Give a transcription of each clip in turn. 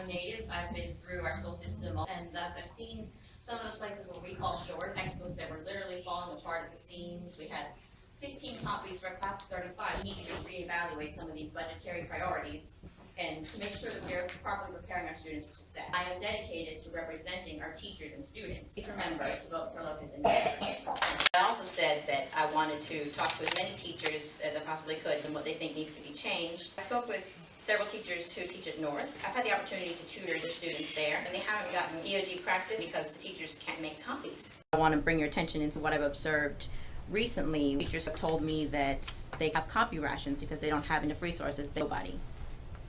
County native. I've been through our school system, and thus I've seen some of the places what we call short textbooks that were literally falling apart at the seams. We had 15 copies for a class of 35. We need to reevaluate some of these budgetary priorities and to make sure that we're properly preparing our students for success. I am dedicated to representing our teachers and students. Please remember to vote for Lopez and I also said that I wanted to talk to as many teachers as I possibly could and what they think needs to be changed. I spoke with several teachers who teach at North. I've had the opportunity to tutor the students there, and they haven't gotten EOG practice because the teachers can't make copies. I want to bring your attention into what I've observed recently. Teachers have told me that they have copy rations because they don't have enough resources. Nobody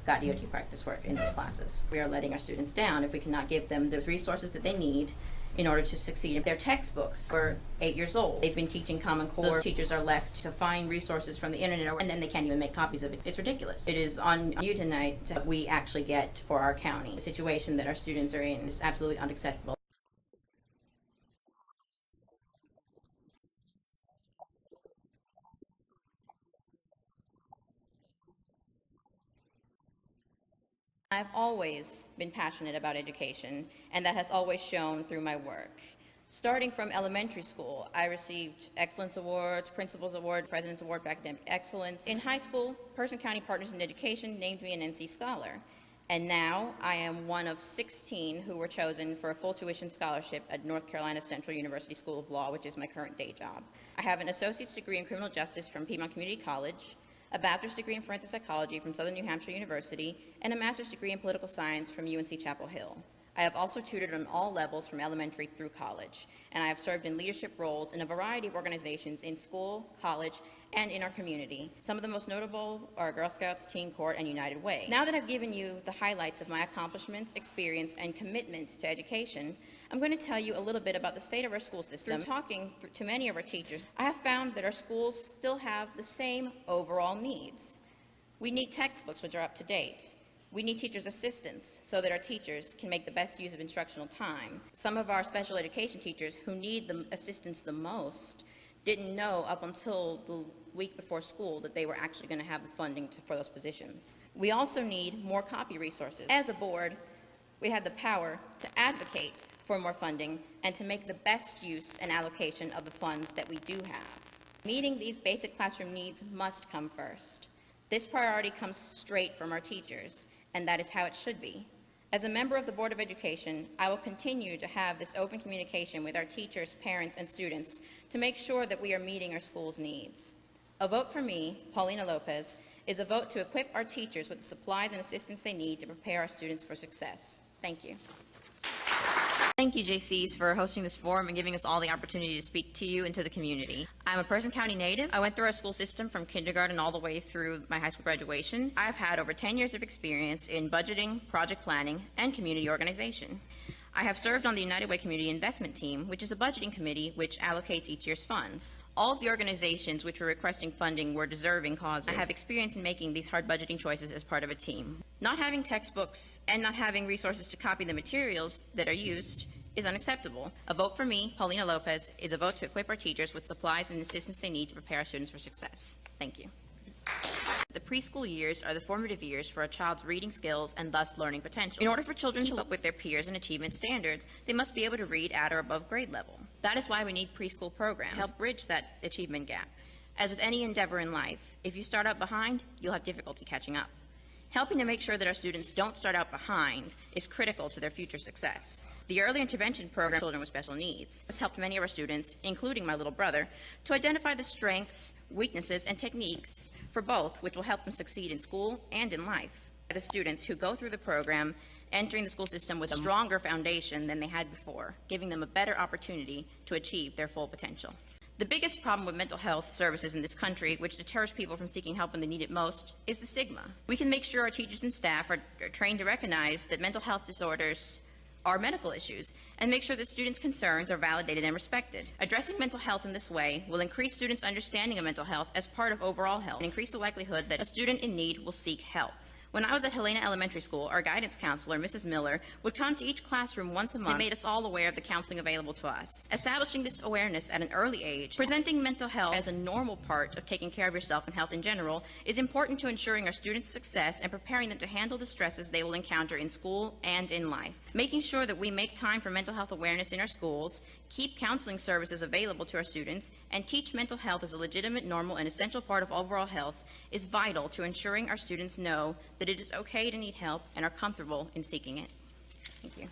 got EOG practice work in those classes. We are letting our students down if we cannot give them the resources that they need in order to succeed. Their textbooks are 8 years old. They've been teaching Common Core. Those teachers are left to find resources from the internet, and then they can't even make copies of it. It's ridiculous. It is on you tonight what we actually get for our county. The situation that our students are in is absolutely unacceptable. I've always been passionate about education, and that has always shown through my work. Starting from elementary school, I received Excellence Awards, Principal's Award, President's Award for Academic Excellence. In high school, Person County Partners in Education named me an NC Scholar. And now I am one of 16 who were chosen for a full tuition scholarship at North Carolina Central University School of Law, which is my current day job. I have an associate's degree in criminal justice from Piedmont Community College, a bachelor's degree in forensic psychology from Southern New Hampshire University, and a master's degree in political science from UNC Chapel Hill. I have also tutored on all levels from elementary through college, and I have served in leadership roles in a variety of organizations in school, college, and in our community. Some of the most notable are Girl Scouts, Teen Court, and United Way. Now that I've given you the highlights of my accomplishments, experience, and commitment to education, I'm going to tell you a little bit about the state of our school system. Through talking to many of our teachers, I have found that our schools still have the same overall needs. We need textbooks which are up to date. We need teachers' assistants so that our teachers can make the best use of instructional time. Some of our special education teachers who need the assistance the most didn't know up until the week before school that they were actually going to have the funding for those positions. We also need more copy resources. As a board, we have the power to advocate for more funding and to make the best use and allocation of the funds that we do have. Meeting these basic classroom needs must come first. This priority comes straight from our teachers, and that is how it should be. As a member of the Board of Education, I will continue to have this open communication with our teachers, parents, and students to make sure that we are meeting our school's needs. A vote for me, Paulina Lopez, is a vote to equip our teachers with the supplies and assistance they need to prepare our students for success. Thank you. Thank you, JCs, for hosting this forum and giving us all the opportunity to speak to you and to the community. I'm a Person County native. I went through our school system from kindergarten all the way through my high school graduation. I've had over 10 years of experience in budgeting, project planning, and community organization. I have served on the United Way Community Investment Team, which is a budgeting committee which allocates each year's funds. All of the organizations which were requesting funding were deserving causes. I have experience in making these hard budgeting choices as part of a team. Not having textbooks and not having resources to copy the materials that are used is unacceptable. A vote for me, Paulina Lopez, is a vote to equip our teachers with supplies and assistance they need to prepare our students for success. Thank you. The preschool years are the formative years for a child's reading skills and thus learning potential. In order for children to keep up with their peers and achievement standards, they must be able to read at or above grade level. That is why we need preschool programs to help bridge that achievement gap. As with any endeavor in life, if you start out behind, you'll have difficulty catching up. Helping to make sure that our students don't start out behind is critical to their future success. The early intervention program for children with special needs has helped many of our students, including my little brother, to identify the strengths, weaknesses, and techniques for both, which will help them succeed in school and in life. The students who go through the program entering the school system with a stronger foundation than they had before, giving them a better opportunity to achieve their full potential. The biggest problem with mental health services in this country, which deters people from seeking help when they need it most, is the stigma. We can make sure our teachers and staff are trained to recognize that mental health disorders are medical issues and make sure that students' concerns are validated and respected. Addressing mental health in this way will increase students' understanding of mental health as part of overall health and increase the likelihood that a student in need will seek help. When I was at Helena Elementary School, our guidance counselor, Mrs. Miller, would come to each classroom once a month and made us all aware of the counseling available to us. Establishing this awareness at an early age, presenting mental health as a normal part of taking care of yourself and health in general, is important to ensuring our students' success and preparing them to handle the stresses they will encounter in school and in life. Making sure that we make time for mental health awareness in our schools, keep counseling services available to our students, and teach mental health as a legitimate, normal, and essential part of overall health is vital to ensuring our students know that it is okay to need help and are comfortable in seeking it. Thank you.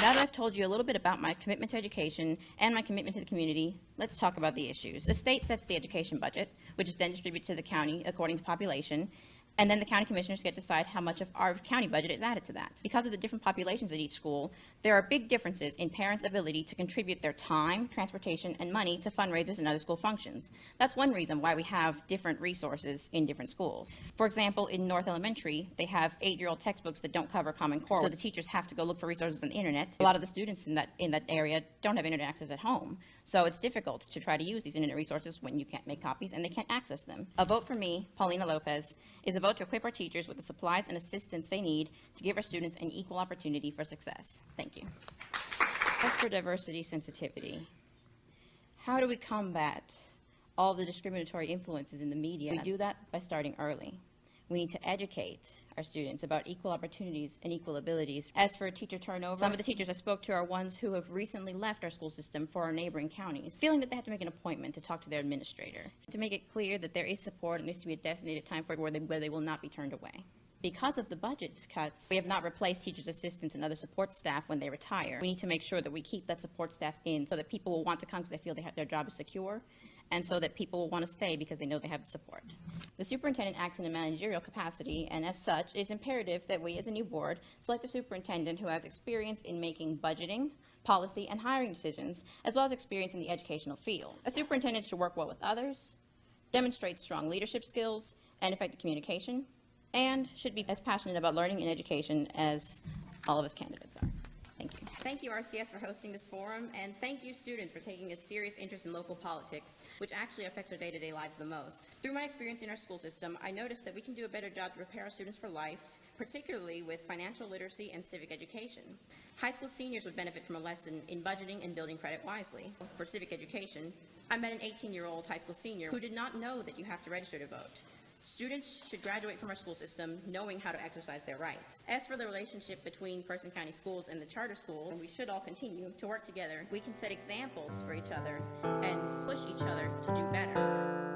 Now that I've told you a little bit about my commitment to education and my commitment to the community, let's talk about the issues. The state sets the education budget, which is then distributed to the county according to population, and then the county commissioners get to decide how much of our county budget is added to that. Because of the different populations at each school, there are big differences in parents' ability to contribute their time, transportation, and money to fundraisers and other school functions. That's one reason why we have different resources in different schools. For example, in North Elementary, they have 8-year-old textbooks that don't cover Common Core, so the teachers have to go look for resources on the internet. A lot of the students in that area don't have internet access at home, so it's difficult to try to use these internet resources when you can't make copies and they can't access them. A vote for me, Paulina Lopez, is a vote to equip our teachers with the supplies and assistance they need to give our students an equal opportunity for success. Thank you. As for diversity sensitivity, how do we combat all the discriminatory influences in the media? We do that by starting early. We need to educate our students about equal opportunities and equal abilities. As for teacher turnover, some of the teachers I spoke to are ones who have recently left our school system for our neighboring counties, feeling that they have to make an appointment to talk to their administrator, to make it clear that there is support and there needs to be a designated time for it where they will not be turned away. Because of the budget cuts, we have not replaced teachers' assistants and other support staff when they retire. We need to make sure that we keep that support staff in so that people will want to come because they feel their job is secure, and so that people will want to stay because they know they have the support. The superintendent acts in a managerial capacity, and as such, it's imperative that we as a new board select a superintendent who has experience in making budgeting, policy, and hiring decisions, as well as experience in the educational field. A superintendent should work well with others, demonstrate strong leadership skills and effective communication, and should be as passionate about learning and education as all of us candidates are. Thank you. Thank you, RCS, for hosting this forum, and thank you, students, for taking a serious interest in local politics, which actually affects our day-to-day lives the most. Through my experience in our school system, I noticed that we can do a better job to prepare our students for life, particularly with financial literacy and civic education. High school seniors would benefit from a lesson in budgeting and building credit wisely. For civic education, I met an 18-year-old high school senior who did not know that you have to register to vote. Students should graduate from our school system knowing how to exercise their rights. As for the relationship between Person County Schools and the charter schools, we should all continue to work together. We can set examples for each other and push each other to do better.